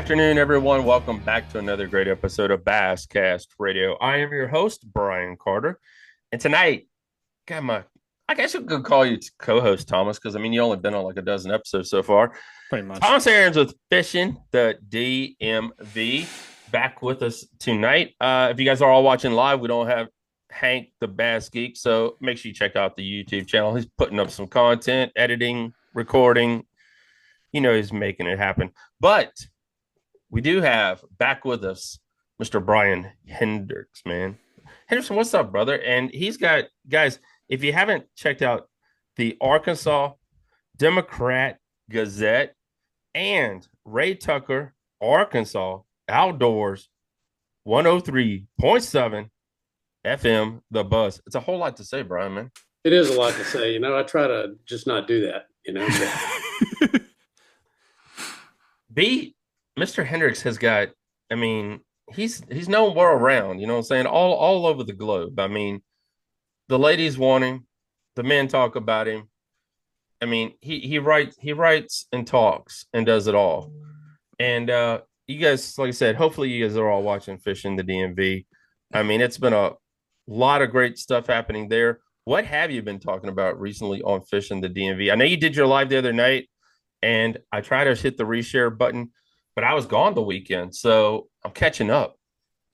afternoon, everyone. Welcome back to another great episode of Basscast Radio. I am your host, Brian Carter. And tonight, I guess we could call you co-host, Thomas, because you only been on like a dozen episodes so far. Pretty much. Thomas Arens with Fishing the DMV back with us tonight. If you guys are all watching live, we don't have Hank the Bass Geek, so make sure you check out the YouTube channel. He's putting up some content, editing, recording. He's making it happen. But we do have back with us Mr. Bryan Hendricks, man. Henderson, what's up, brother? And he's got, guys, if you haven't checked out the Arkansas Democrat Gazette and Ray Tucker, Arkansas Outdoors 103.7 FM, The Buzz. It's a whole lot to say, Brian, man. It is a lot to say. I try to just not do that, Mr. Hendricks has got, he's known world around, you know what I'm saying? All over the globe. The ladies want him, the men talk about him. He writes and talks and does it all. And you guys, like I said, hopefully you guys are all watching Fishing the DMV. It's been a lot of great stuff happening there. What have you been talking about recently on Fishing the DMV? I know you did your live the other night, and I tried to hit the reshare button, but I was gone the weekend, so I'm catching up.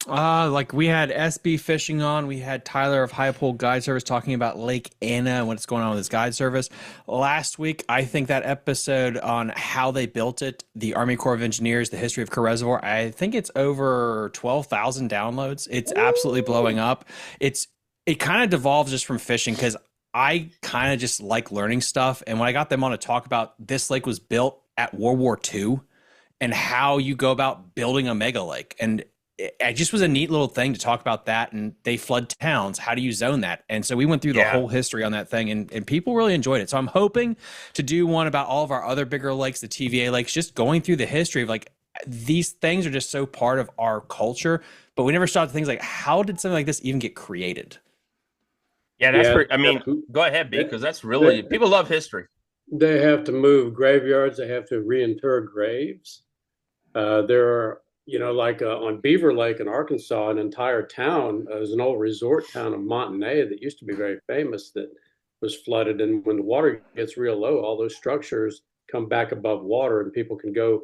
We had SB Fishing on. We had Tyler of High Pole Guide Service talking about Lake Anna and what's going on with his guide service. Last week, I think that episode on how they built it, the Army Corps of Engineers, the history of Core Reservoir, I think it's over 12,000 downloads. It's absolutely blowing up. It kind of devolves just from fishing because I kind of just like learning stuff. And when I got them on to talk about this lake was built at World War II and how you go about building a mega lake. And it just was a neat little thing to talk about that. And they flood towns. How do you zone that? And so we went through the whole history on that thing, and people really enjoyed it. So I'm hoping to do one about all of our other bigger lakes, the TVA lakes, just going through the history of like these things are just so part of our culture. But we never stop to things like, how did something like this even get created? Yeah, that's pretty, go ahead, B, because that's really, people love history. They have to move graveyards. They have to reinter graves. There are, on Beaver Lake in Arkansas, an entire town, there's an old resort town of Montanay that used to be very famous that was flooded. And when the water gets real low, all those structures come back above water and people can go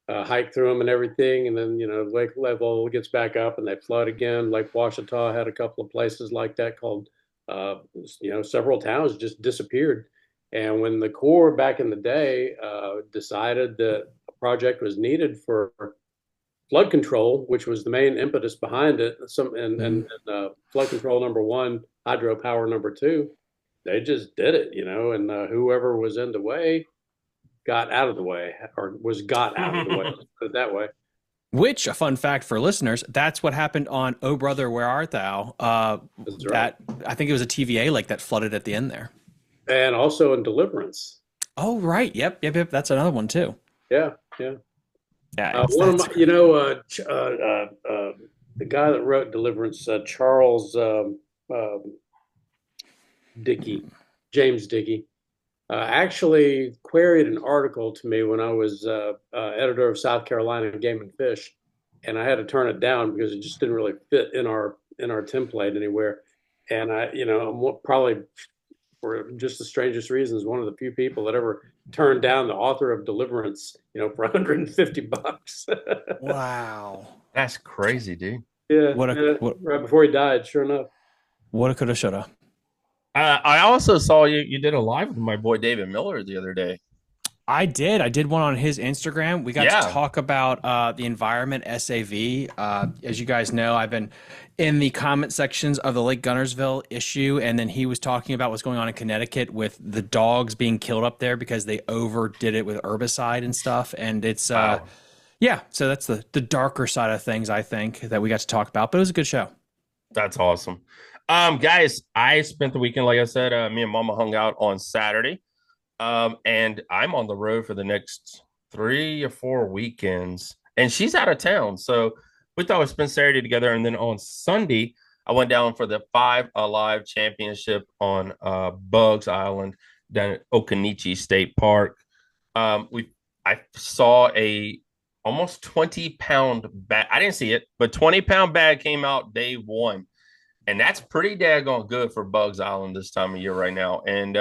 hike through them and everything. And then, lake level gets back up and they flood again. Lake Washita had a couple of places like that called several towns just disappeared. And when the Corps back in the day decided that a project was needed for flood control, which was the main impetus behind it, flood control number one, hydropower number two, they just did it, and whoever was in the way got out of the way, or was got out of the way, let's put it that way. Which, a fun fact for listeners, that's what happened on Oh Brother, Where Art Thou? That's right. I think it was a TVA lake that flooded at the end there. And also in Deliverance. Oh, right. Yep. That's another one, too. Yeah. One of my, the guy that wrote Deliverance, Charles James Dickey, actually queried an article to me when I was editor of South Carolina Game and Fish, and I had to turn it down because it just didn't really fit in our template anywhere. And I'm probably, for just the strangest reasons, one of the few people that ever turned down the author of Deliverance, for $150. Wow, that's crazy, dude. Yeah, right before he died, sure enough. Woulda, coulda, shoulda. I also saw you did a live with my boy David Miller the other day. I did one on his Instagram. We got to talk about the environment, SAV. As you guys know, I've been in the comment sections of the Lake Gunnersville issue, and then he was talking about what's going on in Connecticut with the dogs being killed up there because they overdid it with herbicide and stuff. And it's so that's the darker side of things, I think, that we got to talk about. But it was a good show. That's awesome. Guys, I spent the weekend, like I said, me and Mama hung out on Saturday. And I'm on the road for the next 3 or 4 weekends, and she's out of town. So we thought we'd spend Saturday together. And then on Sunday, I went down for the Five Alive Championship on Bugs Island down at Occoneechee State Park. I saw almost 20-pound bag. I didn't see it, but 20-pound bag came out day one. And that's pretty daggone good for Bugs Island this time of year right now. And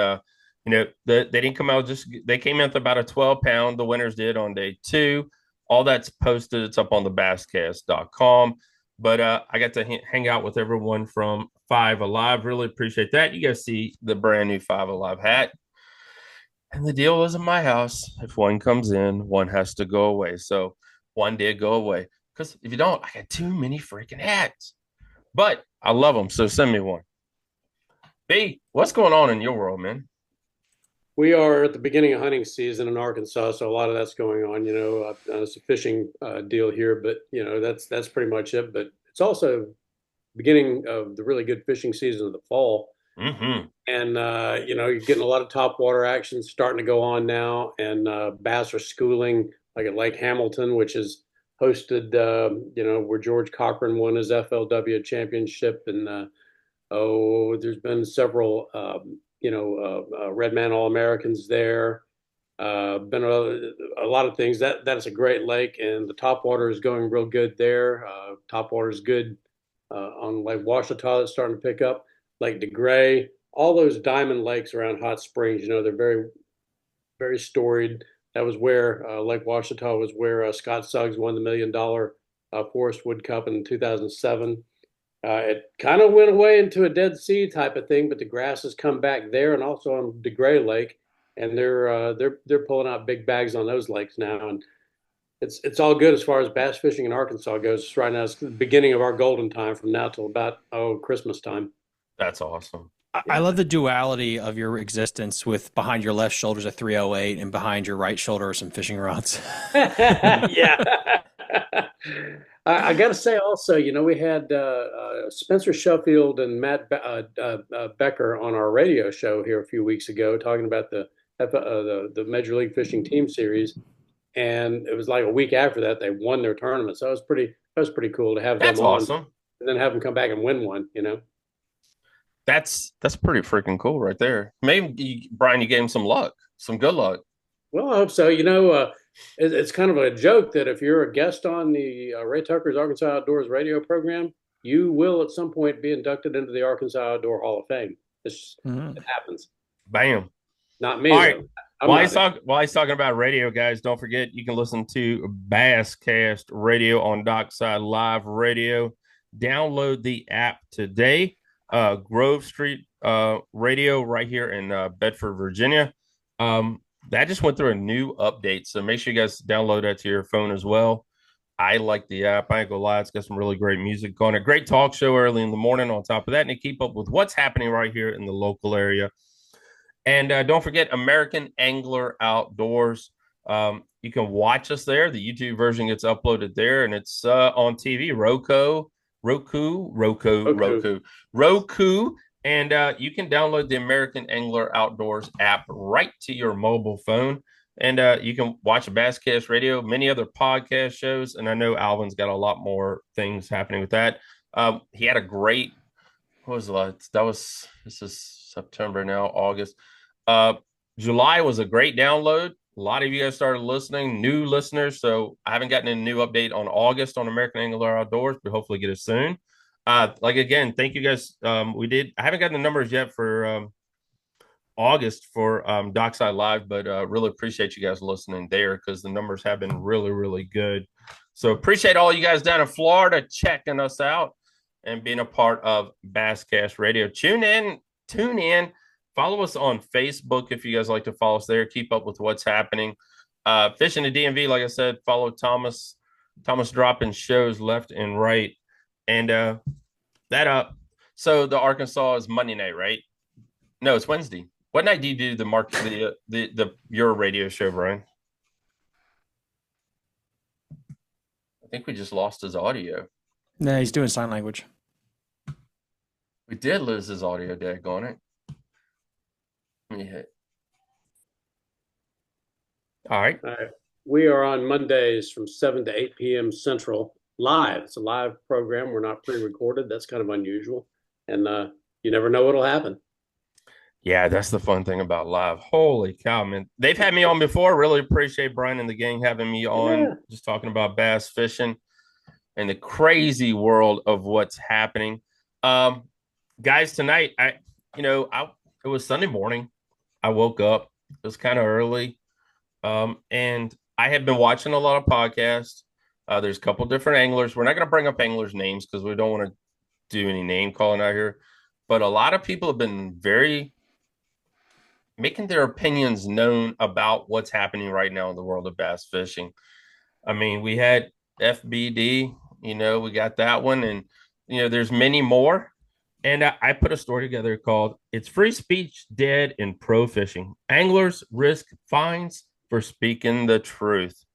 they didn't come out they came out to about a 12-pound. The winners did on day two. All that's posted. It's up on the basscast.com. But I got to hang out with everyone from Five Alive. Really appreciate that. You guys see the brand new Five Alive hat. And the deal is in my house. If one comes in, one has to go away. So one did go away. Because if you don't, I got too many freaking hats. But I love them, so send me one. B, what's going on in your world, man? We are at the beginning of hunting season in Arkansas, so a lot of that's going on. It's a fishing deal here, but that's pretty much it. But it's also beginning of the really good fishing season of the fall. Mm-hmm. And you're getting a lot of top water action starting to go on now, and bass are schooling like at Lake Hamilton, which is hosted, where George Cochran won his FLW championship, and there's been several, Red Man All Americans there. Been a lot of things. That's a great lake, and the top water is going real good there. Top water is good on Lake Ouachita. That's starting to pick up. Lake DeGray, all those diamond lakes around Hot Springs. They're very, very storied. That was where Lake Ouachita was where Scott Suggs won the $1 million Forest Wood Cup in 2007. It kind of went away into a Dead Sea type of thing, but the grass has come back there and also on DeGray Lake, and they're pulling out big bags on those lakes now, and it's all good as far as bass fishing in Arkansas goes. Right now, it's the beginning of our golden time from now till about Christmas time. That's awesome. I love the duality of your existence with behind your left shoulder is a 308 and behind your right shoulder are some fishing rods. Yeah. I got to say also, we had Spencer Sheffield and Matt Becker on our radio show here a few weeks ago talking about the Major League Fishing Team Series. And it was like a week after that, they won their tournament. So that was pretty cool to have them That's on awesome. and then have them come back and win one, That's pretty freaking cool right there. Maybe Brian, you gave him some luck, some good luck. Well, I hope so. It's kind of a joke that if you're a guest on the Ray Tucker's Arkansas Outdoors radio program, you will at some point be inducted into the Arkansas Outdoor Hall of Fame. It happens. Bam. Not me. All right. While he's talking about radio, guys, don't forget you can listen to Basscast Radio on Dockside Live Radio. Download the app today. Grove Street Radio right here in Bedford, Virginia. That just went through a new update, so make sure you guys download that to your phone as well. I like the app. I ain't gonna lie, it's got some really great music on it. Great talk show early in the morning on top of that, and to keep up with what's happening right here in the local area. And don't forget American Angler Outdoors. You can watch us there. The YouTube version gets uploaded there, and it's on TV, Roku, and you can download the American Angler Outdoors app right to your mobile phone, and you can watch a Basscast Radio, many other podcast shows, and I know Alvin's got a lot more things happening with that. He had a great, what was it? This is September now, August. July was a great download. A lot of you guys started listening, new listeners. So I haven't gotten a new update on August on American Angler Outdoors, but hopefully get it soon. Again, thank you guys. I haven't gotten the numbers yet for August for Dockside Live, but really appreciate you guys listening there because the numbers have been really, really good. So appreciate all you guys down in Florida checking us out and being a part of Basscast Radio. Tune in. Follow us on Facebook if you guys like to follow us there. Keep up with what's happening. Fishing the DMV, like I said, follow Thomas. Thomas dropping shows left and right. And so the Arkansas is Monday night, right? No, it's Wednesday. What night do you do your radio show, Brian? I think we just lost his audio. No, he's doing sign language. We did lose his audio, daggone it. Let me hit. All right. We are on Mondays from 7 to 8 p.m. Central live. It's a live program. We're not pre-recorded. That's kind of unusual. And you never know what'll happen. Yeah, that's the fun thing about live. Holy cow, man. They've had me on before. Really appreciate Brian and the gang having me on, Yeah. just talking about bass fishing and the crazy world of what's happening. Um, Guys, tonight, it was Sunday morning. I woke up. It was kind of early. And I have been watching a lot of podcasts. There's a couple different anglers. We're not going to bring up anglers' names because we don't want to do any name calling out here. But a lot of people have been very making their opinions known about what's happening right now in the world of bass fishing. I mean, we had FBD, we got that one, and there's many more. And I put a story together called "It's Free Speech Dead in Pro Fishing. Anglers Risk Fines for Speaking the Truth."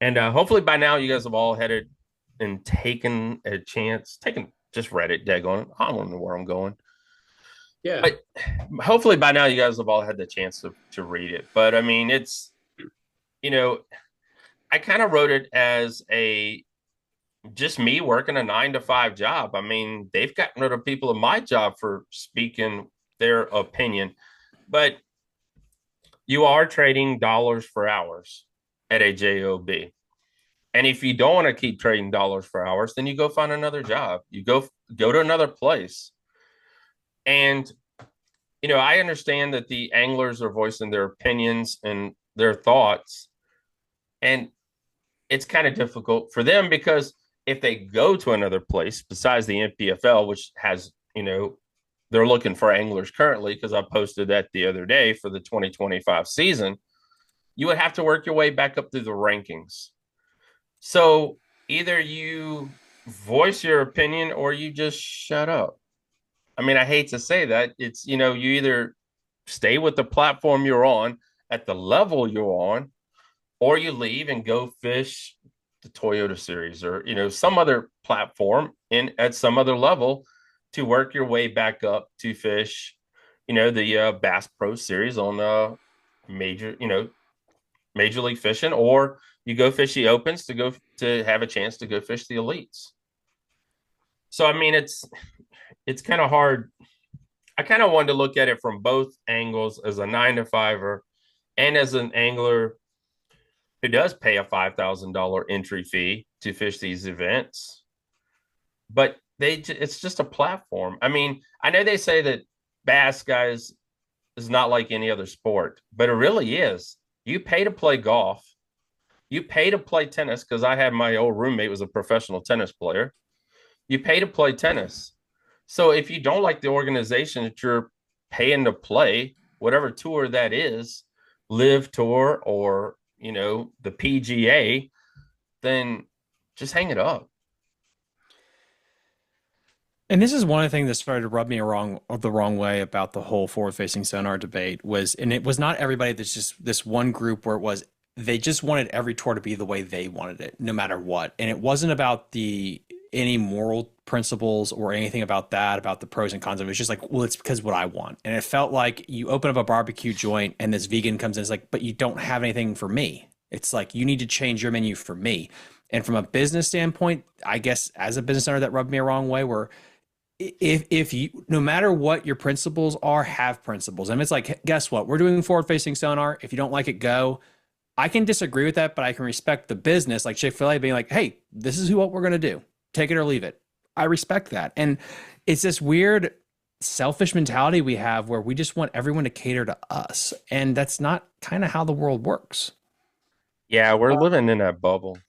And hopefully by now you guys have all had it and taken a chance, just read it, daggone it. I don't know where I'm going. Yeah. But hopefully by now you guys have all had the chance to read it. But I mean, you know, I kind of wrote it as a just me working a 9 to 5 job. I mean, they've gotten rid of people in my job for speaking their opinion, but you are trading dollars for hours at a job. And if you don't want to keep trading dollars for hours, then you go find another job. You go to another place. And I understand that the anglers are voicing their opinions and their thoughts, and it's kind of difficult for them because if they go to another place besides the NPFL, which has, they're looking for anglers currently, because I posted that the other day for the 2025 season, you would have to work your way back up through the rankings. So either you voice your opinion or you just shut up. I mean, I hate to say that. It's, you either stay with the platform you're on at the level you're on, or you leave and go fish the Toyota series or, some other platform in at some other level to work your way back up to fish, the Bass Pro series on major, major league fishing, or you go fish the opens to have a chance to go fish the elites. So, I mean, it's kind of hard. I kind of wanted to look at it from both angles as a 9 to 5er and as an angler who does pay a $5,000 entry fee to fish these events. But it's just a platform. I mean, I know they say that bass, guys, is not like any other sport, but it really is. You pay to play golf. You pay to play tennis, because I had my old roommate was a professional tennis player. You pay to play tennis. So if you don't like the organization that you're paying to play, whatever tour that is, Live Tour or, the PGA, then just hang it up. And this is one of the things that started to rub me the wrong way about the whole forward-facing sonar debate was, and it was not everybody. That's just this one group where it was they just wanted every tour to be the way they wanted it, no matter what. And it wasn't about any moral principles or anything about that, about the pros and cons of it. It's just like, well, it's because what I want. And it felt like you open up a barbecue joint and this vegan comes in, it's like, but you don't have anything for me. It's like, you need to change your menu for me. And from a business standpoint, I guess as a business owner, that rubbed me a wrong way where if you, no matter what your principles are, have principles. And it's like, guess what? We're doing forward facing sonar. If you don't like it, go. I can disagree with that, but I can respect the business, like Chick-fil-A being like, hey, this is what we're going to do. Take it or leave it. I respect that. And it's this weird selfish mentality we have where we just want everyone to cater to us. And that's not kind of how the world works. Yeah, we're living in that bubble.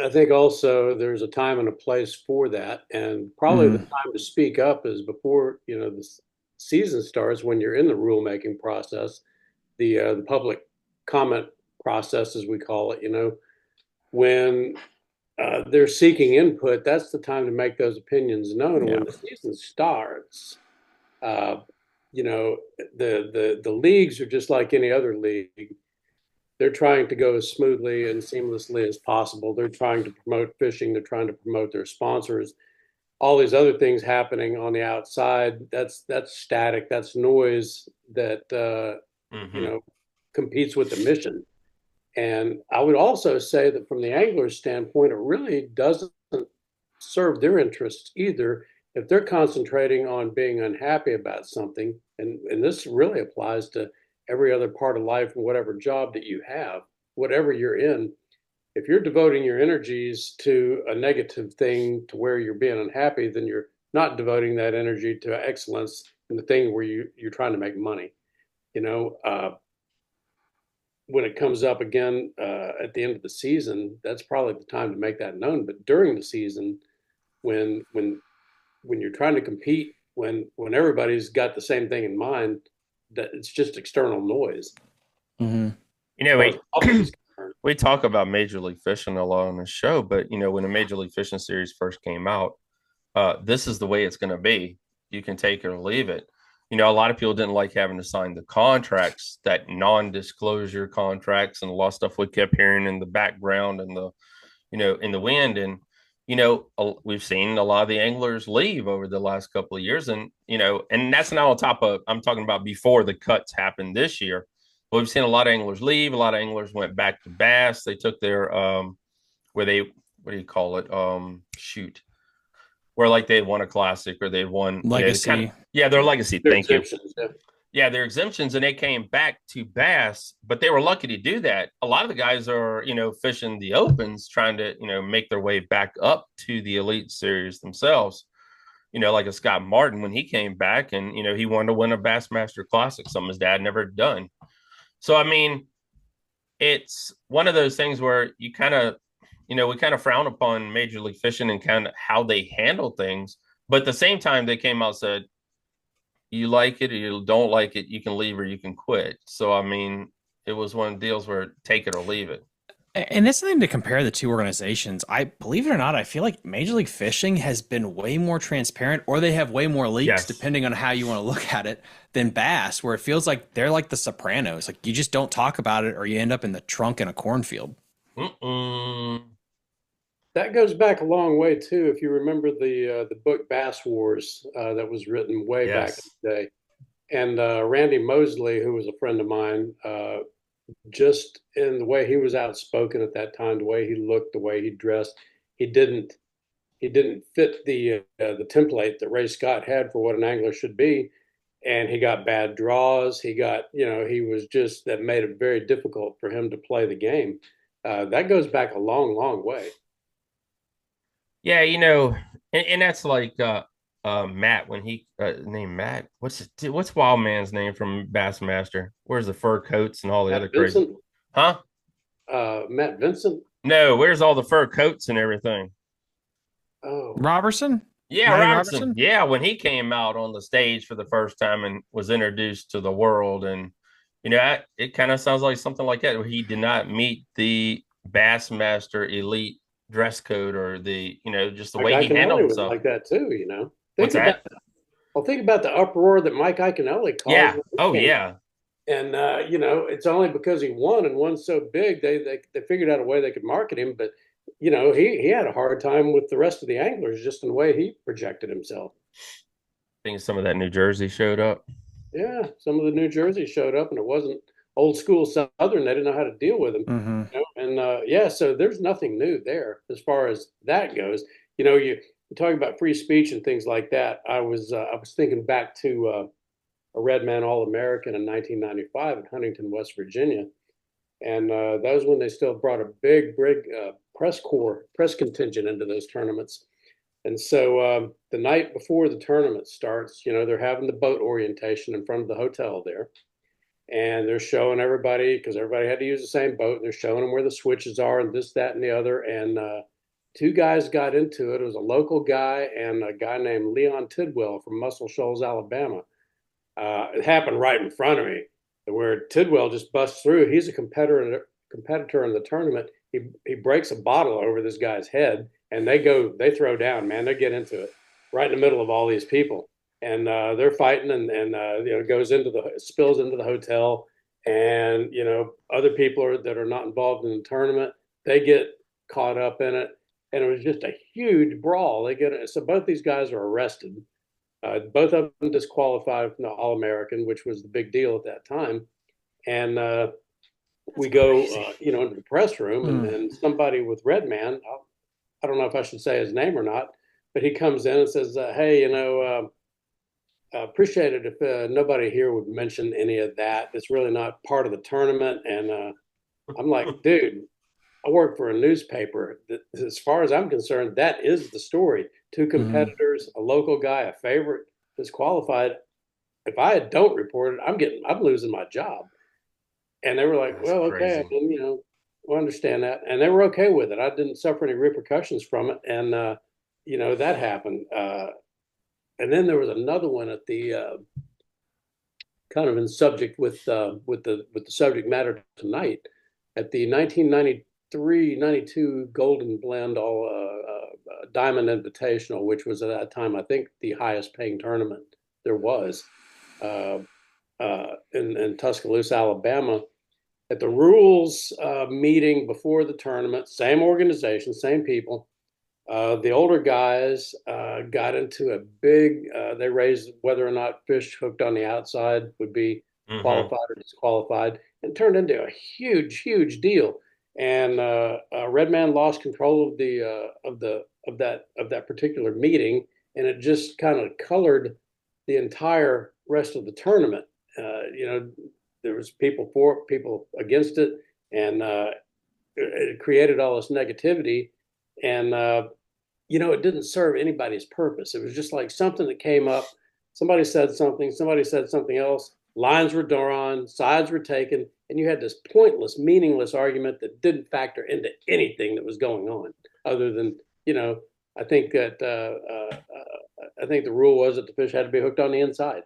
I think also there's a time and a place for that, and probably the time to speak up is before the season starts, when you're in the rulemaking process, the public comment process, as we call it. When they're seeking input, that's the time to make those opinions known. And when the season starts, the leagues are just like any other league. They're trying to go as smoothly and seamlessly as possible. They're trying to promote fishing. They're trying to promote their sponsors. All these other things happening on the outside, that's static. That's noise that competes with the mission. And I would also say that from the angler's standpoint, it really doesn't serve their interests either. If they're concentrating on being unhappy about something and this really applies to every other part of life and whatever job that you have, whatever you're in. If you're devoting your energies to a negative thing to where you're being unhappy, then you're not devoting that energy to excellence in the thing where you're trying to make money. You know, when it comes up again at the end of the season, that's probably the time to make that known. But during the season, when you're trying to compete, when everybody's got the same thing in mind, that it's just external noise. Mm-hmm. You know, we talk about Major League Fishing a lot on the show, but you know, when the Major League Fishing series first came out, this is the way it's going to be. You can take it or leave it. You know, a lot of people didn't like having to sign the contracts, that non-disclosure contracts, and a lot of stuff we kept hearing in the background and the, you know, in the wind. And, you know, we've seen a lot of the anglers leave over the last couple of years. And, you know, and that's not on top of, I'm talking about before the cuts happened this year. But we've seen a lot of anglers leave. A lot of anglers went back to bass. They took their, where they, what do you call it? Where like they won a classic or they won legacy. You know, yeah, their legacy. Their Thank you. Yeah. Yeah, their exemptions, and they came back to bass, but they were lucky to do that. A lot of the guys are, you know, fishing the opens, trying to, you know, make their way back up to the elite series themselves. You know, like a Scott Martin when he came back, and you know he wanted to win a Bassmaster Classic, something his dad never done. So I mean, it's one of those things where you kind of, you know, we kind of frown upon Major League Fishing and kind of how they handle things, but at the same time they came out and said, you like it or you don't like it, you can leave or you can quit. So I mean, it was one of the deals where take it or leave it. And it's something to compare the two organizations. I believe it or not, I feel like Major League Fishing has been way more transparent, or they have way more leaks, Yes. depending on how you want to look at it, than Bass, where it feels like they're like the Sopranos. Like you just don't talk about it, or you end up in the trunk in a cornfield. That goes back a long way too. If you remember the book Bass Wars that was written way back in the day, and Randy Mosley, who was a friend of mine, just in the way he was outspoken at that time, the way he looked, the way he dressed, he didn't fit the template that Ray Scott had for what an angler should be, and he got bad draws. He got, you know, he was just, that made it very difficult for him to play the game. That goes back a long, long way. Yeah, you know, and that's like Matt when he named Matt. What's Wild Man's name from Bassmaster? Where's the fur coats and all the Matt other Vincent? crazy? Huh? Matt Vincent? No, where's all the fur coats and everything? Oh, Robertson? Yeah, Matty Robertson. Yeah, when he came out on the stage for the first time and was introduced to the world, and you know, it kind of sounds like something like that. Where he did not meet the Bassmaster Elite dress code or the, you know, just the way he handled himself. like that too, you know. What's that? Think about the uproar that Mike Iaconelli caused. Yeah. Oh, yeah. And you know, it's only because he won and won so big, they figured out a way they could market him. But you know, he had a hard time with the rest of the anglers just in the way he projected himself. I think some of that New Jersey showed up. Yeah, some of the New Jersey showed up, and it wasn't old school Southern. They didn't know how to deal with him. Mm-hmm. You know? And yeah, so there's nothing new there as far as that goes. You know, you're talking about free speech and things like that. I was thinking back to a Red Man All American in 1995 in Huntington, West Virginia, and that was when they still brought a big press contingent into those tournaments. And so the night before the tournament starts, you know, they're having the boat orientation in front of the hotel there. And they're showing everybody, because everybody had to use the same boat, and they're showing them where the switches are and this, that, and the other. And two guys got into it. It was a local guy and a guy named Leon Tidwell from Muscle Shoals, Alabama. It happened right in front of me, where Tidwell just busts through. He's a competitor in the tournament. He breaks a bottle over this guy's head, and they throw down, man. They get into it right in the middle of all these people. And they're fighting, and you know, spills into the hotel, and you know, other people that are not involved in the tournament, they get caught up in it, and it was just a huge brawl. So both these guys are arrested, both of them disqualified from the All American, which was the big deal at that time, and we go, you know, into the press room, and somebody with Red Man, I don't know if I should say his name or not, but he comes in and says, "Hey, you know." appreciate it if nobody here would mention any of that. It's really not part of the tournament. And I'm like, dude, I work for a newspaper. As far as I'm concerned, that is the story. Two Mhm. competitors, a local guy, a favorite disqualified. If I don't report it, I'm losing my job. And they were like, That's well, okay, I crazy. mean, we understand that. And they were okay with it. I didn't suffer any repercussions from it. And, that happened. And then there was another one at the kind of in subject with the subject matter tonight at the 1993-92 Golden Blend All Diamond Invitational, which was at that time I think the highest paying tournament there was uh, in Tuscaloosa, Alabama. At the rules meeting before the tournament, same organization, same people. The older guys got into a big, they raised whether or not fish hooked on the outside would be Hmm. qualified or disqualified, and turned into a huge, huge deal. And Redman lost control of that particular meeting, and it just kind of colored the entire rest of the tournament. There was people for it, people against it, and it created all this negativity. And it didn't serve anybody's purpose. It was just like something that came up. Somebody said something else. Lines were drawn, sides were taken, and you had this pointless, meaningless argument that didn't factor into anything that was going on, other than I think that I think the rule was that the fish had to be hooked on the inside.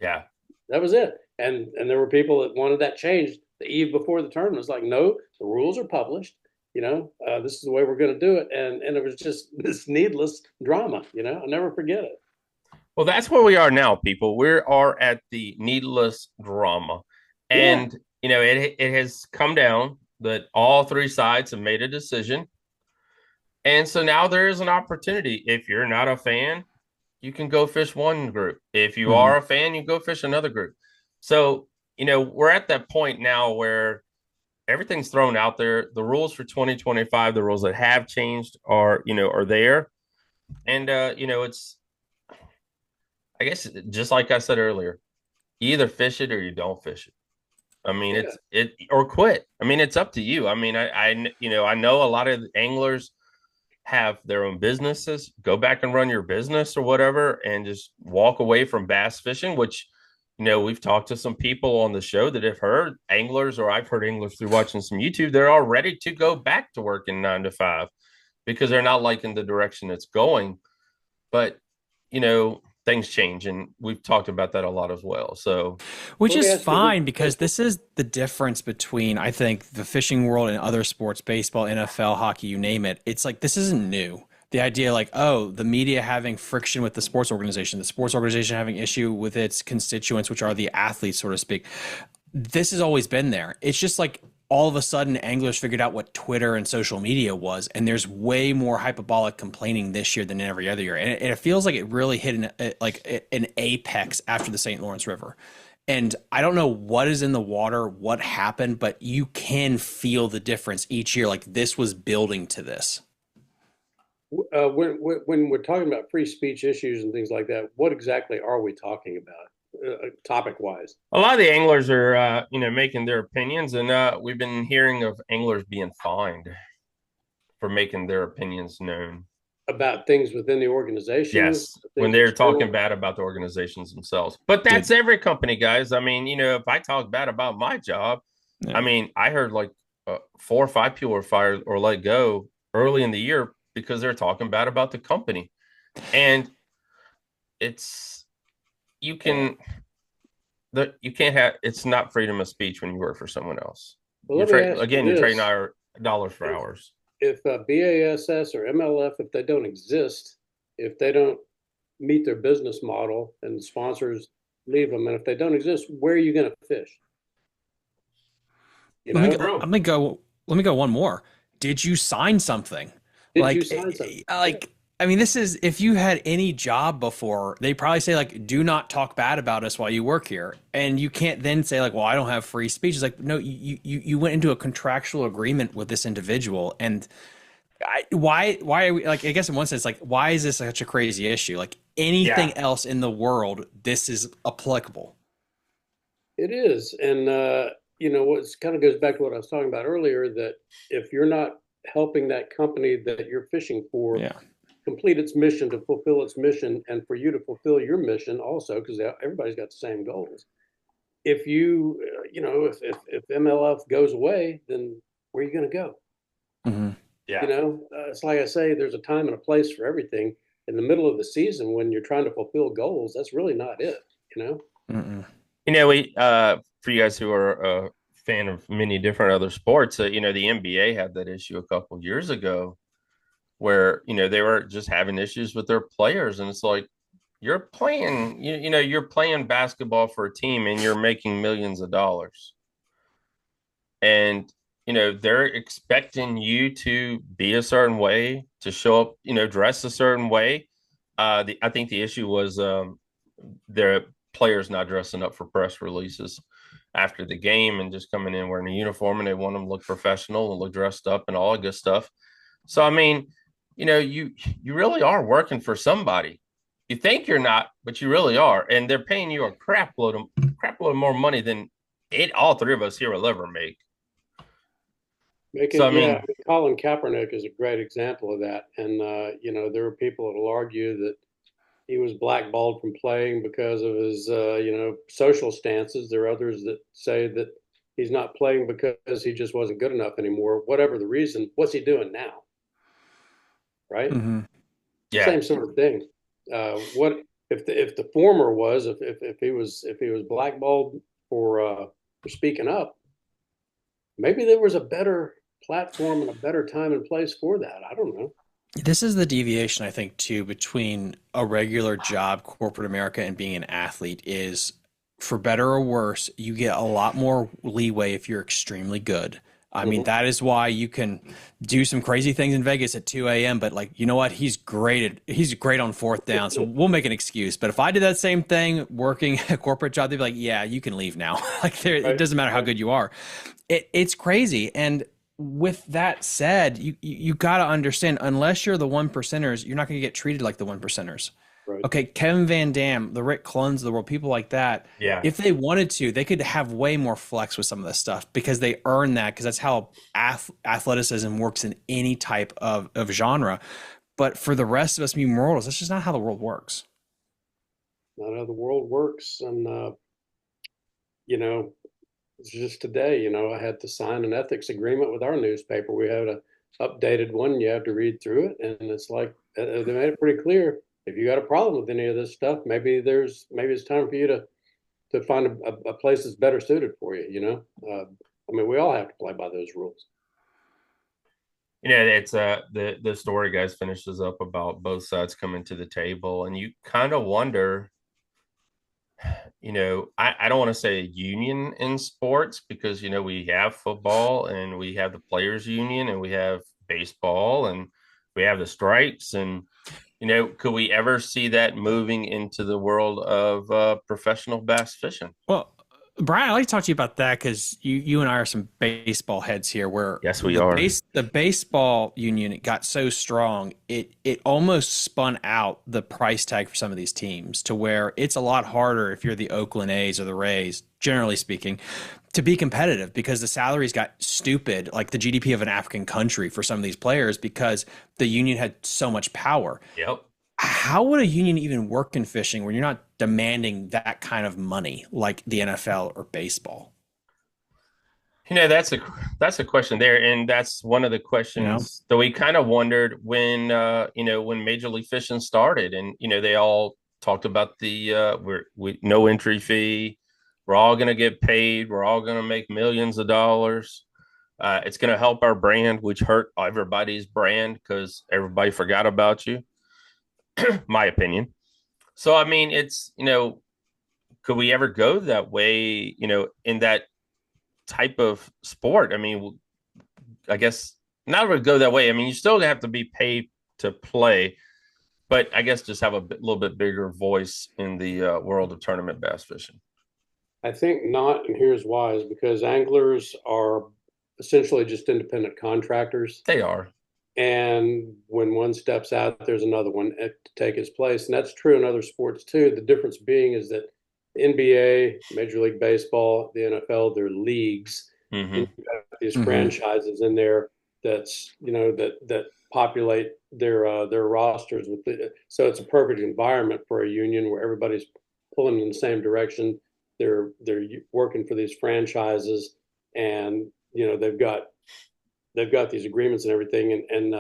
Yeah. That was it. And there were people that wanted that changed the eve before the tournament. It was like, no, the rules are published. This is the way we're going to do it. And it was just this needless drama. I'll never forget it. Well, that's where we are now, people. We are at the needless drama. Yeah. And, it has come down that all three sides have made a decision. And so now there is an opportunity. If you're not a fan, you can go fish one group. If you Mhm. are a fan, you go fish another group. So, we're at that point now where everything's thrown out there. The rules for 2025, the rules that have changed are there. And, it's, I guess, just like I said earlier, you either fish it or you don't fish it. I mean, Yeah. it or quit. I mean, it's up to you. I mean, I know a lot of anglers have their own businesses. Go back and run your business or whatever, and just walk away from bass fishing. Which, we've talked to some people on the show that have heard anglers, or I've heard anglers through watching some YouTube. They're all ready to go back to working 9 to 5 because they're not liking the direction it's going. But things change, and we've talked about that a lot as well. So Which Let me is ask you fine because this is the difference between, I think, the fishing world and other sports, baseball, NFL, hockey, you name it. It's like this isn't new. The idea, like, oh, the media having friction with the sports organization having issue with its constituents, which are the athletes, so to speak. This has always been there. It's just like all of a sudden anglers figured out what Twitter and social media was, and there's way more hyperbolic complaining this year than every other year. And it feels like it really hit an apex after the St. Lawrence River. And I don't know what is in the water, what happened, but you can feel the difference each year. Like this was building to this. when we're talking about free speech issues and things like that, what exactly are we talking about, topic wise? a lot of the anglers are, making their opinions, and we've been hearing of anglers being fined for making their opinions known. About things within the organization, Yes, when things they're talking external. bad about the organizations themselves. But that's Did every company, guys. I mean, if I talk bad about my job, I yeah. mean, I heard like 4 or 5 people were fired or let go early in the year because they're talking bad about the company. And it's, you Yeah. can, you can't have, it's not freedom of speech when you work for someone else. Well, let me ask you Again, you're trading this: our dollars for if hours. BASS or MLF, if they don't exist, if they don't meet their business model and the sponsors leave them, and if they don't exist, where are you going to fish? You Let me know, go, True. let me go one more. Did you sign something? did you Like, sign something? Yeah. I mean, this is if you had any job before, they probably say like, do not talk bad about us while you work here, and you can't then say like, well, I don't have free speech. It's like, no, you went into a contractual agreement with this individual, and why are we like, I guess in one sense, like, why is this such a crazy issue? Like Yeah. anything else in the world, this is applicable. It is. And, what kind of goes back to what I was talking about earlier, that if you're not helping that company that you're fishing for Yeah. complete its mission, to fulfill its mission, and for you to fulfill your mission also, because everybody's got the same goals. If you, if MLF goes away, then where are you going to go? Hmm. Yeah. It's like I say, there's a time and a place for everything. In the middle of the season, when you're trying to fulfill goals, that's really not it, you know? Mm-mm. We for you guys who are a fan of many different other sports, the NBA had that issue a couple of years ago where they were just having issues with their players, and it's like you're playing basketball for a team and you're making millions of dollars, and they're expecting you to be a certain way, to show up, dress a certain way. I think the issue was their players not dressing up for press releases after the game and just coming in wearing a uniform, and they want them to look professional and look dressed up and all that good stuff. So I mean, you really are working for somebody. You think you're not, but you really are, and they're paying you a crap load more money than all three of us here will ever make. So I Yeah, mean, Colin Kaepernick is a great example of that. And, there are people that will argue that he was blackballed from playing because of his, social stances. There are others that say that he's not playing because he just wasn't good enough anymore. Whatever the reason, what's he doing now? Right? Hmm. yeah, Same sort of thing. What if the former was, if he was blackballed for speaking up, maybe there was a better platform and a better time and place for that. I don't know. This is the deviation, I think, too, between a regular job, corporate America, and being an athlete is, for better or worse, you get a lot more leeway if you're extremely good. I mean, Mm-hmm. that is why you can do some crazy things in Vegas at 2 a.m. But like, you know what? He's great on fourth down. So we'll make an excuse. But if I did that same thing working a corporate job, they'd be like, yeah, you can leave now. Like it Right, doesn't matter how right, good you are. It's crazy. And with that said, you got to understand, unless you're the one percenters, you're not going to get treated like the one percenters. right. Okay, Kevin Van Dam, the Rick Cluns of the world, people like that, yeah. if they wanted to, they could have way more flex with some of this stuff because they earn that, because that's how athleticism works in any type of genre. But for the rest of us being mortals, that's just not how the world works. Not how the world works. And you know, it's just today. I had to sign an ethics agreement with our newspaper. We had a updated one. You have to read through it, and it's like they made it pretty clear. If you got a problem with any of this stuff, maybe it's time for you to find a place that's better suited for you. I mean, we all have to play by those rules. It's the story, guys, finishes up about both sides coming to the table, and you kind of wonder, I don't want to say a union in sports because we have football and we have the players union and we have baseball and we have the strikes, and could we ever see that moving into the world of professional bass fishing? Well, Brian, I'd like to talk to you about that because you and I are some baseball heads here. Where Yes, we are. the baseball union got so strong, it almost spun out the price tag for some of these teams to where it's a lot harder if you're the Oakland A's or the Rays, generally speaking, to be competitive because the salaries got stupid, like the GDP of an African country for some of these players because the union had so much power. Yep. How would a union even work in fishing when you're not demanding that kind of money like the NFL or baseball? That's a question there, and that's one of the You know? questions that we kind of wondered when Major League Fishing started, and they all talked about the we no entry fee, we're all going to get paid, we're all going to make millions of dollars. It's going to help our brand, which hurt everybody's brand because everybody forgot about you. My opinion. So I mean, it's could we ever go that way? In that type of sport. I mean, I guess not really go that way. I mean, you still have to be paid to play, but I guess just have a little bit bigger voice in the world of tournament bass fishing. I think not, and here's why: is because anglers are essentially just independent contractors. They are. And when one steps out, there's another one to take its place. And that's true in other sports too. The difference being is that the NBA, Major League Baseball, the NFL, they're leagues. And Mm-hmm. you've got these Mm-hmm. franchises in there that populate their rosters so it's a perfect environment for a union where everybody's pulling in the same direction. They're working for these franchises, and they've got these agreements and everything, and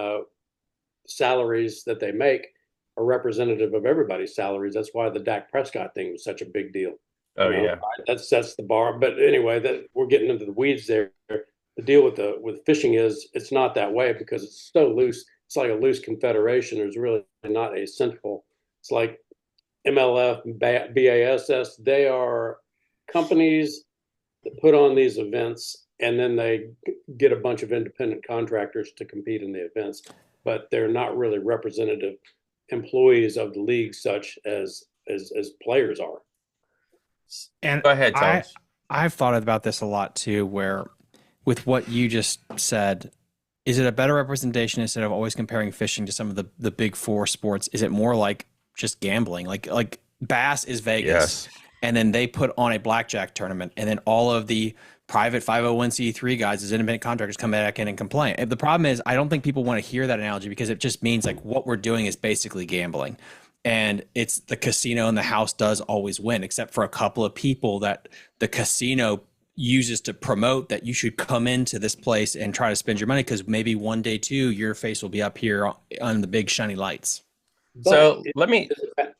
salaries that they make are representative of everybody's salaries. That's why the Dak Prescott thing was such a big deal. Oh yeah. That sets the bar. But anyway, that we're getting into the weeds there. The deal with fishing is it's not that way because it's so loose. It's like a loose confederation. There's really not a central. It's like MLF, BASS. They are companies that put on these events, and then they get a bunch of independent contractors to compete in the events, but they're not really representative employees of the league, such as players are. And Go ahead, I Thomas. I've thought about this a lot too, where with what you just said, is it a better representation instead of always comparing fishing to some of the big four sports? Is it more like just gambling? Like Bass is Vegas, Yes. and then they put on a blackjack tournament, and then all of the private 501c3 guys as independent contractors come back in and complain. And the problem is, I don't think people want to hear that analogy because it just means like what we're doing is basically gambling. And it's the casino and the house does always win, except for a couple of people that the casino uses to promote that you should come into this place and try to spend your money because maybe one day too your face will be up here on the big shiny lights. But So let me.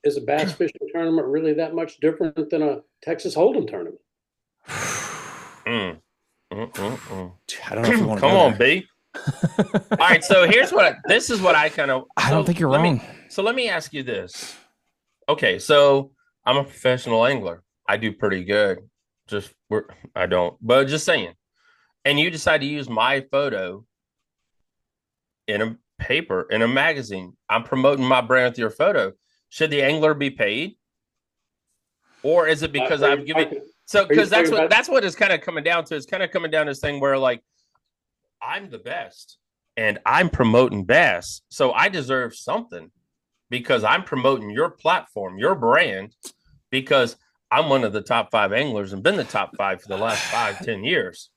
is a bass fishing tournament really that much different than a Texas Hold'em tournament? Mm, mm. I don't know if we want to Come go on, there. B. All right. So this is what I kind of. I don't think you're wrong. So let me ask you this. Okay, so I'm a professional angler. I do pretty good. I don't, but just saying. And you decide to use my photo in a paper, in a magazine. I'm promoting my brand with your photo. Should the angler be paid? Or is it because I've given so Are you because talking about? that's what it's kind of coming down to. It's kind of coming down to this thing where like I'm the best and I'm promoting bass. So I deserve something because I'm promoting your platform, your brand, because I'm one of the top 5 anglers and been the top 5 for the last 5, 10 years.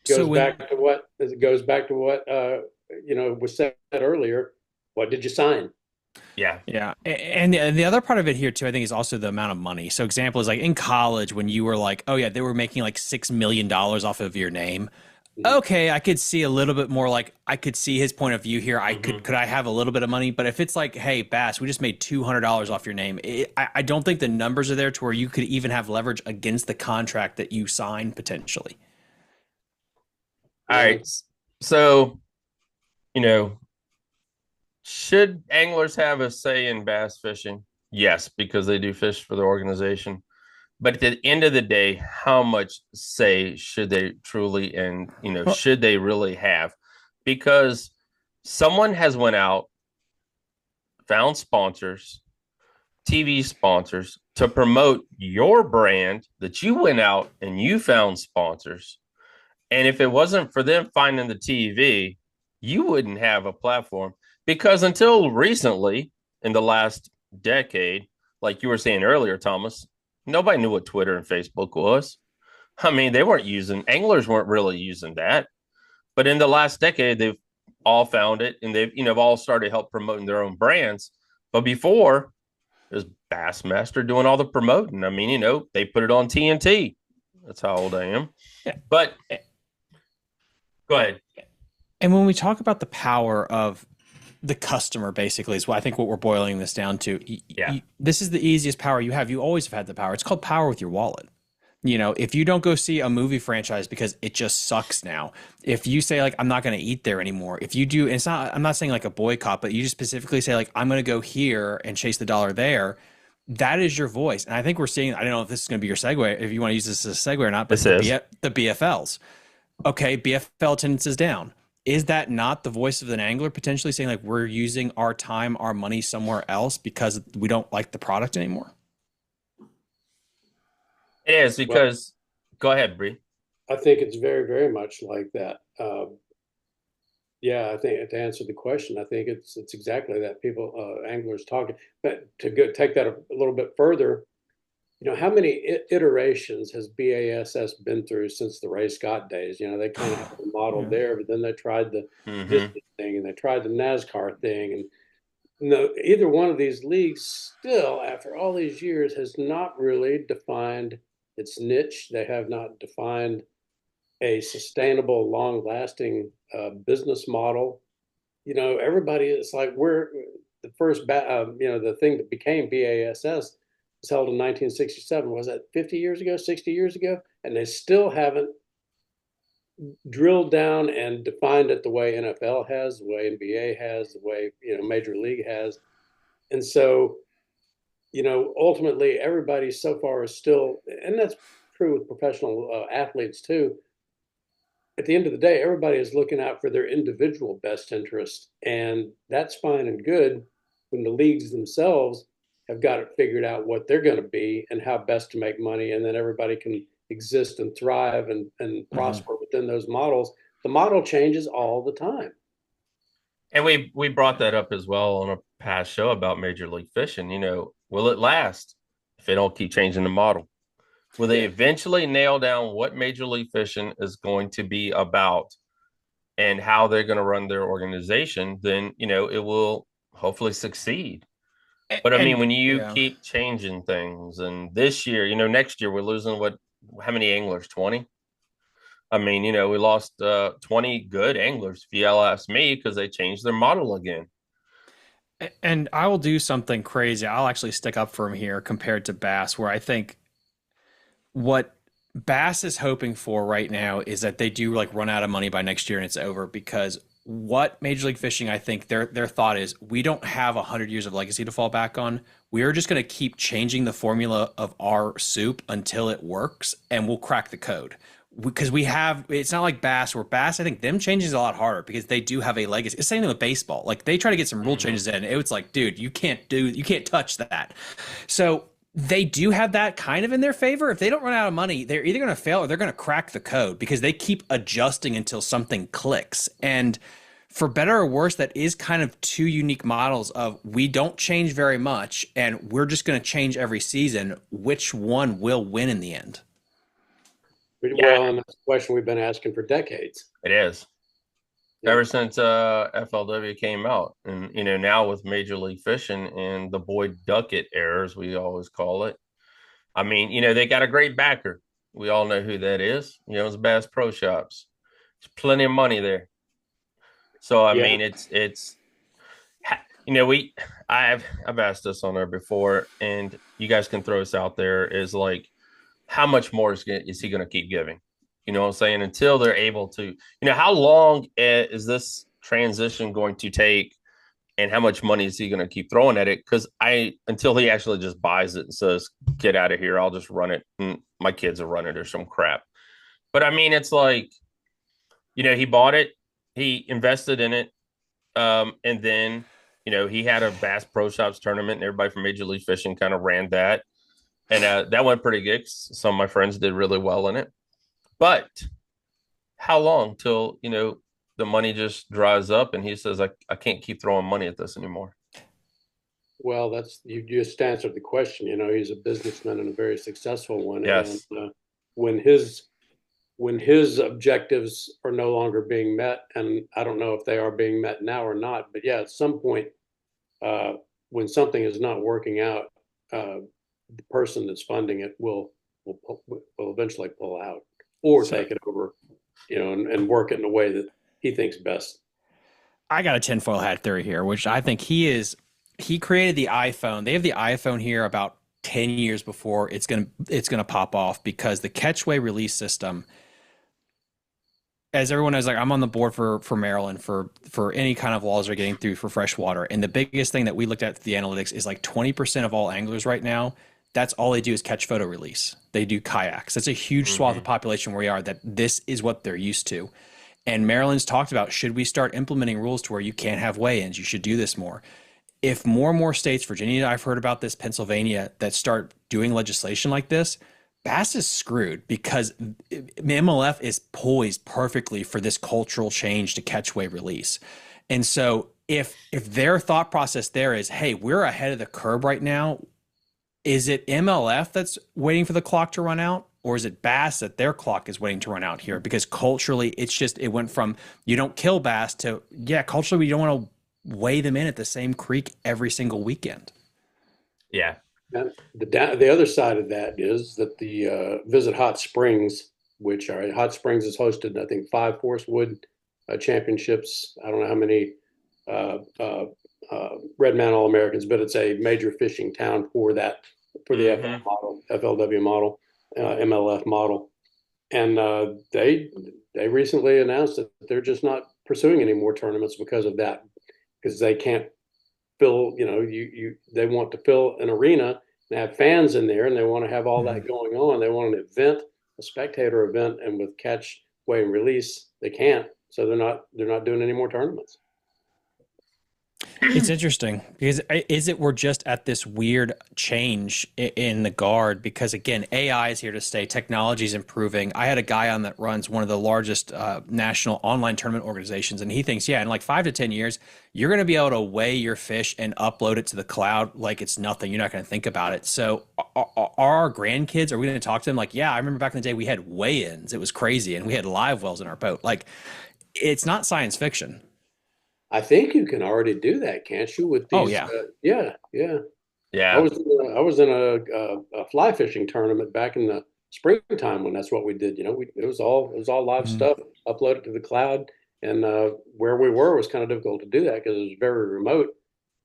So It goes back to what was said earlier. What did you sign? Yeah. yeah, and the other part of it here too, I think, is also the amount of money. So example is like in college when you were like, oh yeah, they were making like $6 million off of your name. Mhm. Okay, I could see a little bit more like I could see his point of view here. I Mhm. could I have a little bit of money, but if it's like, hey, Bass, we just made $200 off your name, I don't think the numbers are there to where you could even have leverage against the contract that you signed potentially. All Yeah. right. So, you know, should anglers have a say in bass fishing? Yes, because they do fish for the organization. But at the end of the day, how much say should they truly and Well, should they really have? Because someone has went out, found sponsors, TV sponsors to promote your brand that you went out and you found sponsors. And if it wasn't for them finding the TV, you wouldn't have a platform because until recently, in the last decade, like you were saying earlier, Thomas, nobody knew what Twitter and Facebook was. I mean, anglers weren't really using that. But in the last decade, they've all found it and they've, all started help promoting their own brands. But before, it was Bassmaster doing all the promoting. I mean, they put it on TNT. That's how old I am. yeah. But go ahead. And when we talk about the power of the customer, basically, is what I think what we're boiling this down to. Yeah. This is the easiest power you have. You always have had the power. It's called power with your wallet. If you don't go see a movie franchise because it just sucks now, if you say like I'm not going to eat there anymore, if you do, and it's not, I'm not saying like a boycott, but you just specifically say like I'm going to go here and chase the dollar there. That is your voice, and I think we're seeing. I don't know if this is going to be your segue, if you want to use this as a segue or not, but This is. the BFLs. Okay, BFL attendance is down. Is that not the voice of an angler potentially saying like we're using our time, our money somewhere else because we don't like the product anymore? It is Well, because go ahead, Bree. I think it's very, very much like that. Yeah, I think to answer the question, I think it's exactly that. People, anglers talking, but to go take that a little bit further, how many iterations has BASS been through since the Ray Scott days? They kind of had the model Yeah. there, but then they tried the Mm-hmm. distance thing and they tried the NASCAR thing. And no, either one of these leagues still, after all these years, has not really defined its niche. They have not defined a sustainable, long-lasting business model. Everybody is like, we're the first, the thing that became BASS was held in 1967. Was that 50 years ago, 60 years ago? And they still haven't drilled down and defined it the way NFL has, the way NBA has, the way, Major League has. And so, ultimately, everybody so far is still, and that's true with professional athletes too. At the end of the day, everybody is looking out for their individual best interest. And that's fine and good when the leagues themselves have got it figured out what they're going to be and how best to make money. And then everybody can exist and thrive and Mhm. prosper within those models. The model changes all the time. And we brought that up as well on a past show about Major League Fishing. Will it last if they don't keep changing the model? Will they Yeah. eventually nail down what Major League Fishing is going to be about and how they're going to run their organization? Then, it will hopefully succeed. But I mean, And when you yeah. keep changing things, and this year, next year we're losing how many anglers? 20? I mean, we lost 20 good anglers, if you ask me, because they changed their model again. And I will do something crazy. I'll actually stick up for him here compared to Bass, where I think what Bass is hoping for right now is that they do like run out of money by next year and it's over because what Major League Fishing, I think their thought is we don't have 100 years of legacy to fall back on. We are just going to keep changing the formula of our soup until it works and we'll crack the code. Because it's not like Bass, where Bass, I think them changes a lot harder because they do have a legacy. It's the same thing with baseball. Like they try to get some rule Mm-hmm. changes in. It was like, dude, you can't touch that. So they do have that kind of in their favor. If they don't run out of money, they're either going to fail or they're going to crack the code because they keep adjusting until something clicks. And for better or worse, that is kind of two unique models of we don't change very much and we're just going to change every season. Which one will win in the end? Yeah, Well, and that's a question we've been asking for decades. it is. Yeah. Ever since FLW came out, and now with Major League Fishing and the Boyd Duckett errors, we always call it. I mean, they got a great backer. We all know who that is. It's Bass Pro Shops. There's plenty of money there. So I Yeah. mean, it's we I've asked this on there before, and you guys can throw us out there is like, how much more is he going to keep giving? You know what I'm saying? Until they're able to, how long is this transition going to take, and how much money is he going to keep throwing at it? Because until he actually just buys it and says, "Get out of here, I'll just run it, and my kids will run it or some crap." But I mean, it's like, he bought it, he invested in it, and then he had a Bass Pro Shops tournament, and everybody from Major League Fishing kind of ran that, and that went pretty good. Some of my friends did really well in it. But how long till the money just dries up and he says, I can't keep throwing money at this anymore? Well, that's you just answered the question. He's a businessman and a very successful one. And Yes. when his when his objectives are no longer being met, and I don't know if they are being met now or not, but yeah, at some point, uh, when something is not working out, the person that's funding it will eventually pull out or So take it over, and work it in a way that he thinks best. I got a tinfoil hat theory here, which I think he created the iPhone. They have the iPhone here about 10 years before it's gonna pop off because the catchway release system, as everyone knows, like I'm on the board for Maryland for any kind of laws they're getting through for freshwater. And the biggest thing that we looked at the analytics is like 20% of all anglers right now, that's all they do is catch photo release. They do kayaks. That's a huge swath of Mm-hmm. population where we are that this is what they're used to. And Maryland's talked about, should we start implementing rules to where you can't have weigh-ins? You should do this more. If more and more states, Virginia, I've heard about this, Pennsylvania, that start doing legislation like this, Bass is screwed because MLF is poised perfectly for this cultural change to catch, weigh, release. And so if their thought process there is, hey, we're ahead of the curve right now, is it MLF that's waiting for the clock to run out? Or is it bass that their clock is waiting to run out here? Because culturally, it went from you don't kill bass to, yeah, culturally, we don't want to weigh them in at the same creek every single weekend. Yeah. And the other side of that is that the Visit Hot Springs, which are Hot Springs has hosted, I think, 5 Forest Wood championships. I don't know how many uh, uh, Red Man All Americans, but it's a major fishing town for the FL Mm-hmm. model, FLW model, MLF model, and they recently announced that they're just not pursuing any more tournaments because of that, because they can't fill. They want to fill an arena and have fans in there, and they want to have all that going on. They want an event, a spectator event, and with catch, weigh, and release, they can't. So they're not doing any more tournaments. It's interesting because is it we're just at this weird change in the guard because again AI is here to stay, technology is improving. I had a guy on that runs one of the largest national online tournament organizations, and he thinks in like 5 to 10 years you're going to be able to weigh your fish and upload it to the cloud like it's nothing. You're not going to think about it. So are our grandkids, are we going to talk to them like, yeah, I remember back in the day we had weigh-ins, it was crazy, and we had live wells in our boat. Like, it's not science fiction. I think you can already do that, can't you? With Oh these, yeah. yeah, yeah. I Yeah. was I was in a fly fishing tournament back in the springtime when that's what we did. It was all live Mhm. stuff uploaded to the cloud, and where we were was kind of difficult to do that because it was very remote,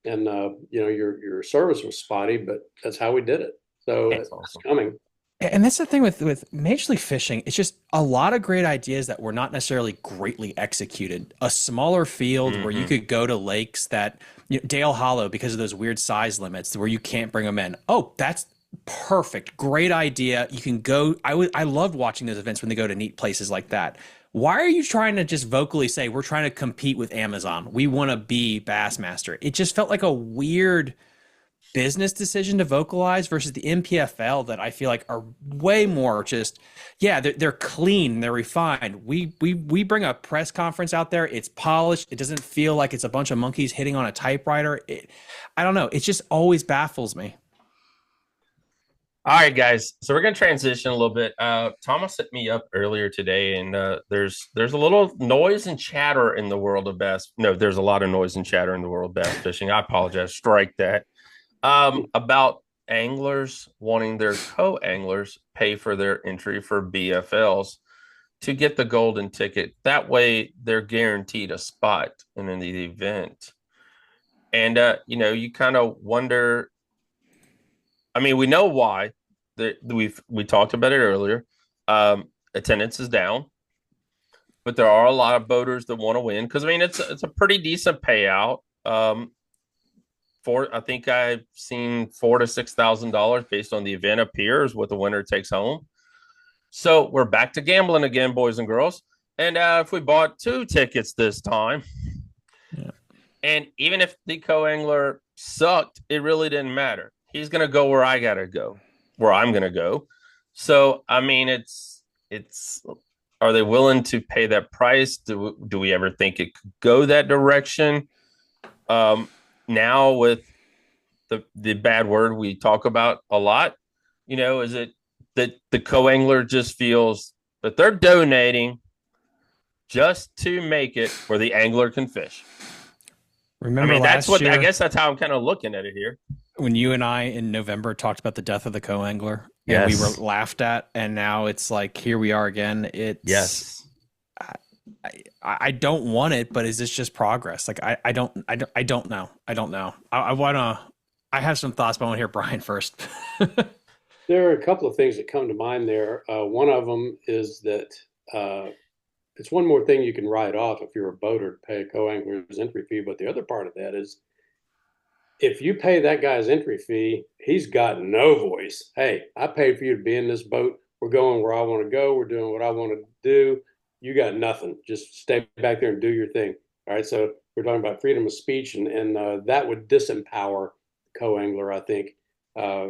and your service was spotty, but that's how we did it. So That's it's awesome. coming. And that's the thing with Major League Fishing. It's just a lot of great ideas that were not necessarily greatly executed. A smaller field where you Mm-hmm. could go to lakes that Dale Hollow, because of those weird size limits where you can't bring them in. Oh, that's perfect. Great idea. You can go. I loved watching those events when they go to neat places like that. Why are you trying to just vocally say we're trying to compete with Amazon? We want to be Bassmaster. It just felt like a weird business decision to vocalize versus the MPFL that I feel like are way more just, yeah, they're clean, they're refined. We bring a press conference out there, it's polished, it doesn't feel like it's a bunch of monkeys hitting on a typewriter. I don't know, it just always baffles me. All right, guys. So we're gonna transition a little bit. Thomas hit me up earlier today, and there's a little noise and chatter in the world of bass. No, there's a lot of noise and chatter in the world of bass fishing. I apologize. Strike that. About anglers wanting their co-anglers pay for their entry for BFLs to get the golden ticket. That way, they're guaranteed a spot in the event. And you kind of wonder. I mean, we know why. We talked about it earlier. Attendance is down, but there are a lot of boaters that want to win because I mean it's a pretty decent payout. I think I've seen $4,000 to $6,000 based on the event appears what the winner takes home. So we're back to gambling again, boys and girls. And if we bought 2 tickets this time, Yeah. and even if the co-angler sucked, it really didn't matter. He's gonna go where I gotta go, where I'm gonna go. So I mean, it's. Are they willing to pay that price? Do we ever think it could go that direction? Now with the bad word we talk about a lot, is it that the co-angler just feels that they're donating just to make it where the angler can fish? I Remember mean, last I year guess that's how I'm kind of looking at it here. when you and I in November talked about the death of the co-angler and we were Yes. laughed at, and now it's like here we are again. Yes. I don't want it, but is this just progress? Like I don't know. I don't know. I wanna. I have some thoughts, but I want to hear Bryan first. There are a couple of things that come to mind there. One of them is that uh, it's one more thing you can write off if you're a boater to pay a co-angler's entry fee. But the other part of that is if you pay that guy's entry fee, he's got no voice. Hey, I paid for you to be in this boat. We're going where I want to go. We're doing what I want to do. You got nothing. Just stay back there and do your thing. All right. So we're talking about freedom of speech, and that would disempower the co-angler, I think. Uh,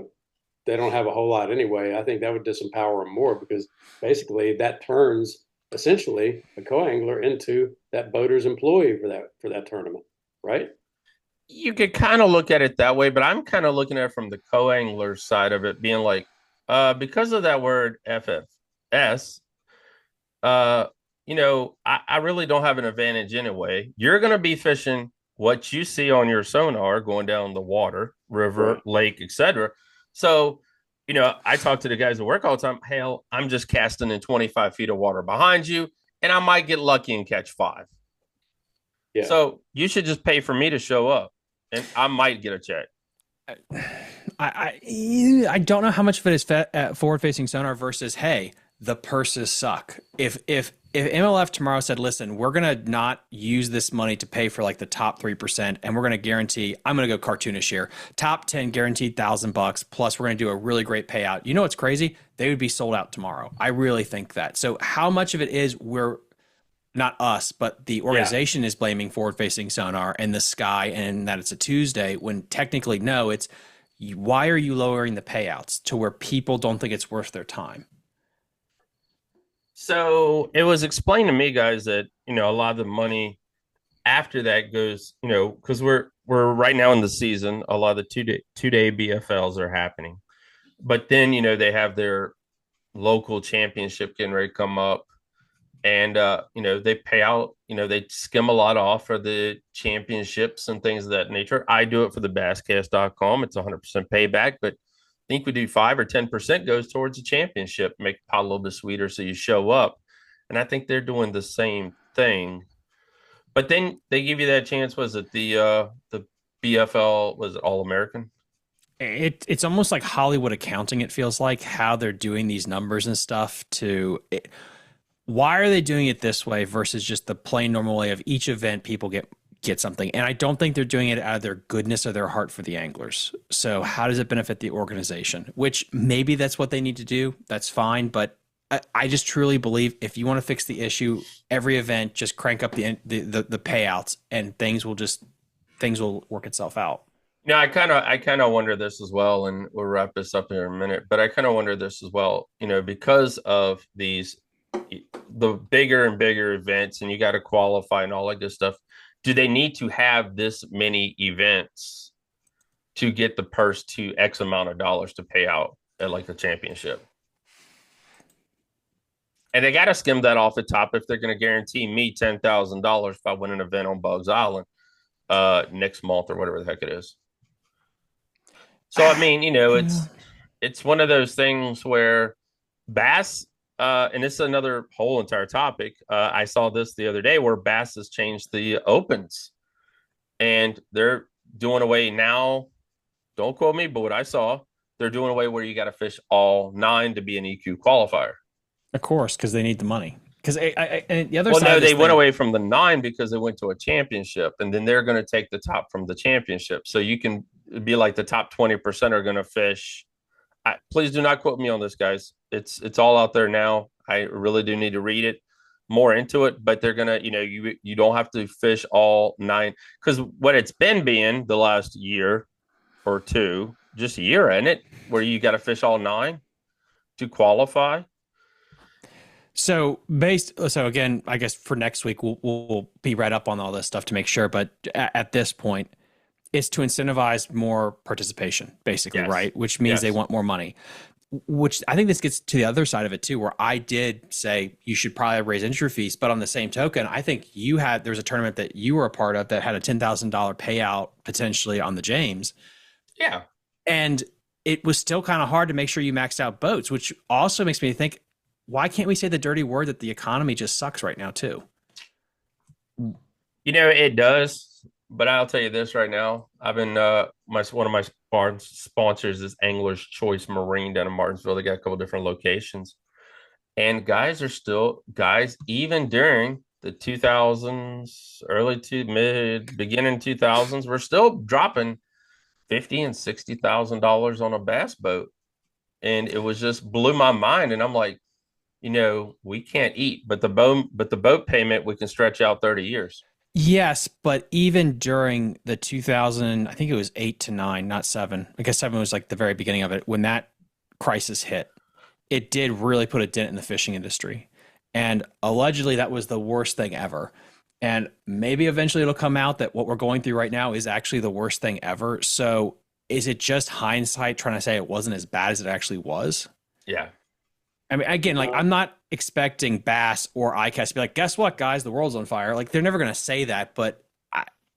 they don't have a whole lot anyway. I think that would disempower them more because basically that turns essentially a co-angler into that boater's employee for that tournament, right? You could kind of look at it that way, but I'm kind of looking at it from the co-angler side of it, being like, because of that word FFS, uh, I really don't have an advantage anyway. You're going to be fishing what you see on your sonar going down the water, river, Right. lake, etc. So, I talk to the guys at work all the time. Hell, I'm just casting in 25 feet of water behind you, and I might get lucky and catch five. Yeah. So you should just pay for me to show up, and I might get a check. I don't know how much of it is forward facing sonar versus, hey, the purses suck. If MLF tomorrow said, listen, we're gonna not use this money to pay for like the top 3%, and we're gonna guarantee, I'm gonna go cartoonish here, top 10 guaranteed $1,000 plus we're gonna do a really great payout. You know what's crazy? They would be sold out tomorrow. I really think that. So how much of it is we're not us, but the organization is blaming forward facing sonar and the sky and that it's a Tuesday when technically no, it's why are you lowering the payouts to where people don't think it's worth their time? So it was explained to me, guys, that a lot of the money after that goes, because we're right now in the season, a lot of the two day BFLs are happening, but then they have their local championship getting ready to come up, and they pay out, they skim a lot off for the championships and things of that nature. I do it for the basscast.com. It's 100% payback, but I think we do 5 or 10% goes towards the championship, make the pot a little bit sweeter so you show up. And I think they're doing the same thing. But then they give you that chance. Was it the BFL? Was it All American? It's almost like Hollywood accounting. It feels like how they're doing these numbers and stuff why are they doing it this way versus just the plain normal way of each event people get something? And I don't think they're doing it out of their goodness or their heart for the anglers. So how does it benefit the organization? Which maybe that's what they need to do. That's fine. But I just truly believe if you want to fix the issue, every event just crank up the payouts and things will work itself out. I kind of wonder this as well, and we'll wrap this up here in a minute. But I kind of wonder this as well, because of the bigger and bigger events, and you got to qualify and all like this stuff. Do they need to have this many events to get the purse to X amount of dollars to pay out at like a championship? And they got to skim that off the top if they're going to guarantee me $10,000 if I win an event on Bugs Island next month or whatever the heck it is. So I mean, it's one of those things where bass, and this is another whole entire topic. I saw this the other day where bass has changed the opens, and they're doing away now. Don't quote me, but what I saw, they're doing away where you got to fish all 9 to be an EQ qualifier. Of course, because they need the money. Because and the other Well, side, no, they went away from the 9 because they went to a championship, and then they're going to take the top from the championship. So you can be like the top 20% are going to fish. Please do not quote me on this, guys. It's all out there now. I really do need to read it more into it, but they're gonna, you don't have to fish all 9 because what it's been being the last year or two, just a year in it, where you got to fish all 9 to qualify. So again, I guess for next week we'll be right up on all this stuff to make sure. But at this point, it's to incentivize more participation, basically, Yes. right? Which means Yes. they want more money. Which I think this gets to the other side of it too, where I did say you should probably raise entry fees, but on the same token, I think there's a tournament that you were a part of that had a $10,000 payout potentially on the James. Yeah. And it was still kind of hard to make sure you maxed out boats, which also makes me think, why can't we say the dirty word that the economy just sucks right now too? It does, but I'll tell you this right now. I've been one of my sponsors is Angler's Choice Marine down in Martinsville. They got a couple different locations, and guys even during the 2000s, early to mid beginning 2000s, we're still dropping $50,000 and $60,000 on a bass boat, and it was just blew my mind. And I'm like, we can't eat, but the boat payment we can stretch out 30 years. Yes, but even during the 2000, I think it was 8 to 9, not 7. I guess 7 was like the very beginning of it. When that crisis hit, it did really put a dent in the fishing industry. And allegedly, that was the worst thing ever. And maybe eventually it'll come out that what we're going through right now is actually the worst thing ever. So is it just hindsight trying to say it wasn't as bad as it actually was? Yeah. I mean, again, like I'm not expecting Bass or ICAST to be like, guess what, guys, the world's on fire. Like they're never going to say that. But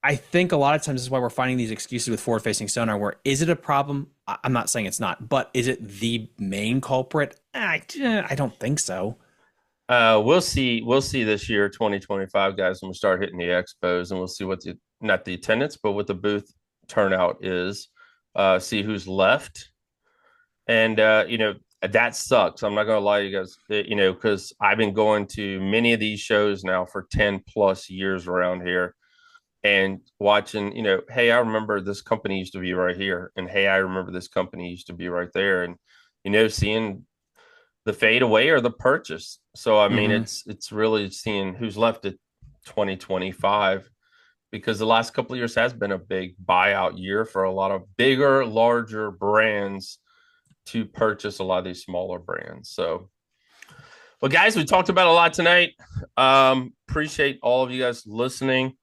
I think a lot of times this is why we're finding these excuses with forward-facing sonar where is it a problem? I'm not saying it's not, but is it the main culprit? I don't think so. We'll see this year, 2025, guys, when we start hitting the expos, and we'll see what not the attendance, but what the booth turnout is, see who's left. And, that sucks. I'm not going to lie to you guys, because I've been going to many of these shows now for 10 plus years around here and watching, hey, I remember this company used to be right here. And hey, I remember this company used to be right there. And, seeing the fade away or the purchase. So, I mean, it's really seeing who's left at 2025 because the last couple of years has been a big buyout year for a lot of bigger, larger brands to purchase a lot of these smaller brands. So, well, guys, we talked about a lot tonight. Appreciate all of you guys listening.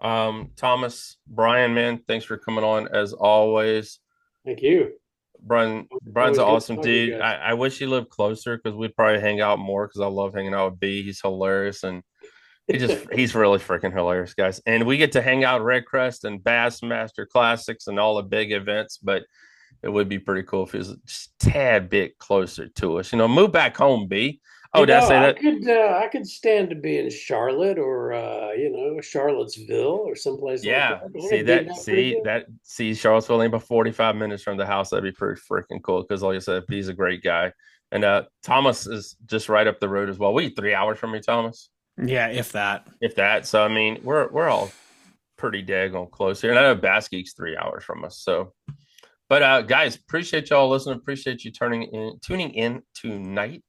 Thomas, Bryan, man, thanks for coming on as always. Thank you. Bryan's an awesome dude. I wish he lived closer because we'd probably hang out more because I love hanging out with B. He's hilarious and he's really freaking hilarious, guys. And we get to hang out at Red Crest and Bassmaster Classics and all the big events, but it would be pretty cool if he was just a tad bit closer to us. Move back home, B. Oh, did I say that? I could stand to be in Charlotte or Charlottesville or someplace like that. Charlottesville ain't but 45 minutes from the house. That'd be pretty freaking cool because, like I said, he's a great guy. And Thomas is just right up the road as well. We 3 hours from you, Thomas. Yeah, if that. So I mean, we're all pretty daggone close here. And I know Bass Geek's 3 hours from us. So, but guys, appreciate y'all listening. Appreciate you tuning in tonight.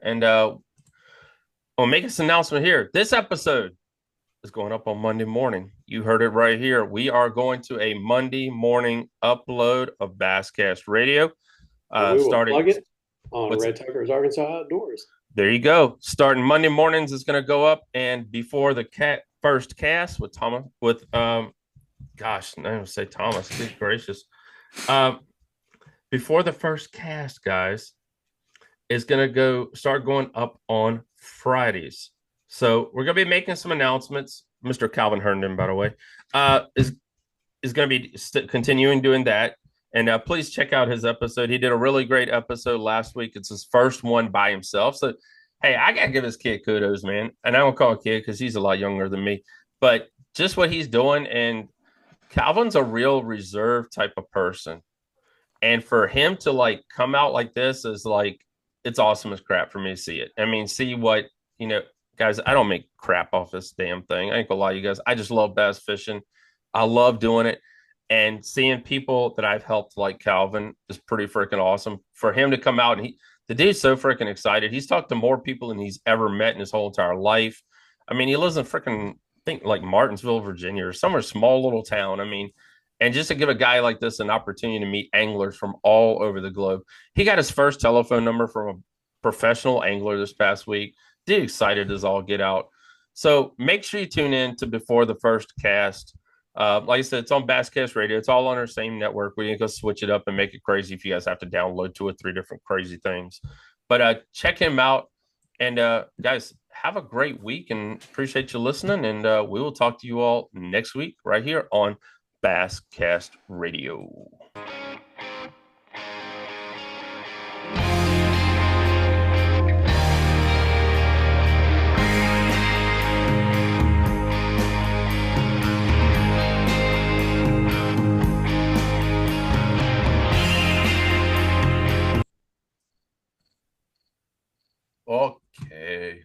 And we'll make this announcement here. This episode is going up on Monday morning. You heard it right here. We are going to a Monday morning upload of Basscast Radio. Starting plug it on Red Tucker's Arkansas Outdoors. There you go. Starting Monday mornings is going to go up, and before the first cast with Thomas, I don't say Thomas. Good gracious. Before the first cast, guys, is going to start going up on Fridays. So we're going to be making some announcements. Mr. Calvin Herndon, by the way, is going to be continuing doing that. And please check out his episode. He did a really great episode last week. It's his first one by himself. So, hey, I got to give this kid kudos, man. And I don't call him a kid because he's a lot younger than me. But just what he's doing. And Calvin's a real reserved type of person. And for him to, come out like this is, it's awesome as crap for me to see it. I mean, see what, guys, I don't make crap off this damn thing. I ain't gonna lie to you guys. I just love bass fishing. I love doing it. And seeing people that I've helped like Calvin is pretty freaking awesome. For him to come out and the dude's so freaking excited. He's talked to more people than he's ever met in his whole entire life. I mean, he lives in freaking, I think like Martinsville, Virginia, or somewhere small little town. I mean, and just to give a guy like this an opportunity to meet anglers from all over the globe. He got his first telephone number from a professional angler this past week. Dude, excited as all get out. So make sure you tune in to before the first cast. Like I said, it's on Basscast Radio. It's all on our same network. We ain't gonna switch it up and make it crazy if you guys have to download 2 or 3 different crazy things. But check him out. And guys, have a great week and appreciate you listening. And we will talk to you all next week right here on Basscast Radio. Okay.